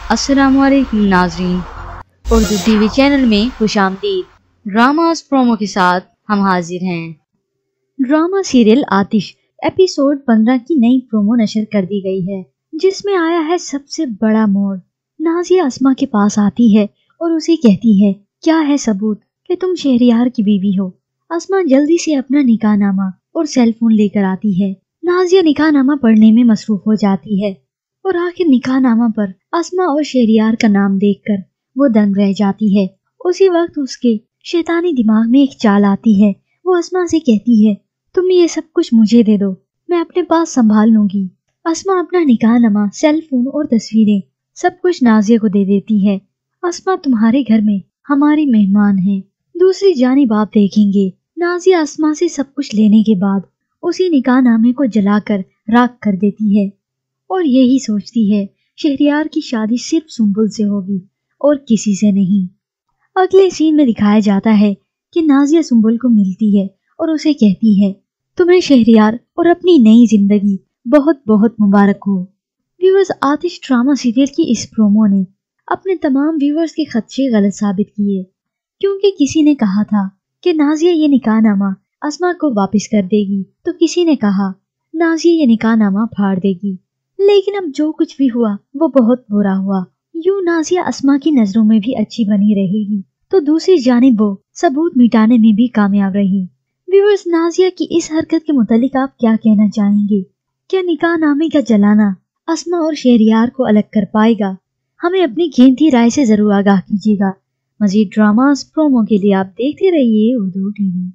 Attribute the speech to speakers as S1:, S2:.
S1: السلام علیکم ناظرین، اردو ٹی وی چینل میں خوش آمدید۔ ڈراماز پرومو کے ساتھ ہم حاضر ہیں۔ ڈرامہ سیریل آتش ایپیسوڈ 15 کی نئی پرومو نشر کر دی گئی ہے، جس میں آیا ہے سب سے بڑا موڑ۔ نازیہ اسما کے پاس آتی ہے اور اسے کہتی ہے کیا ہے ثبوت کہ تم شہریار کی بیوی ہو۔ اسما جلدی سے اپنا نکاح نامہ اور سیل فون لے کر آتی ہے۔ نازیہ نکاح نامہ پڑھنے میں مصروف ہو جاتی ہے اور آخر نکاح نامہ پر اسما اور شہریار کا نام دیکھ کر وہ دنگ رہ جاتی ہے۔ اسی وقت اس کے شیطانی دماغ میں ایک چال آتی ہے۔ وہ اسما سے کہتی ہے تم یہ سب کچھ مجھے دے دو، میں اپنے پاس سنبھال لوں گی۔ اسما اپنا نکاح نامہ، سیل فون اور تصویریں سب کچھ نازیہ کو دے دیتی ہے۔ اسما تمہارے گھر میں ہماری مہمان ہیں، دوسری جانب آپ دیکھیں گے۔ نازیہ اسما سے سب کچھ لینے کے بعد اسی نکاح نامے کو جلا کر راکھ کر دیتی ہے اور یہی سوچتی ہے شہریار کی شادی صرف سنبل سے ہوگی اور کسی سے نہیں۔ اگلے سین میں دکھایا جاتا ہے کہ نازیہ سنبل کو ملتی ہے اور اسے کہتی ہے تمہیں شہریار اور اپنی نئی زندگی بہت بہت مبارک ہو۔ ویورز، آتش ڈرامہ سیریل کی اس پرومو نے اپنے تمام ویورز کے خدشے غلط ثابت کیے، کیونکہ کسی نے کہا تھا کہ نازیہ یہ نکاح نامہ اسما کو واپس کر دے گی تو کسی نے کہا نازیہ یہ نکاح نامہ پھاڑ دے گی۔ لیکن اب جو کچھ بھی ہوا وہ بہت برا ہوا۔ یوں نازیہ اسما کی نظروں میں بھی اچھی بنی رہے گی تو دوسری جانب وہ ثبوت مٹانے میں بھی کامیاب رہی۔ ویورز، نازیہ کی اس حرکت کے متعلق آپ کیا کہنا چاہیں گے؟ کیا نکاح نامے کا جلانا اسما اور شہریار کو الگ کر پائے گا؟ ہمیں اپنی قیمتی رائے سے ضرور آگاہ کیجیے گا۔ مزید ڈراماز پرومو کے لیے آپ دیکھتے رہیے اردو ٹی وی۔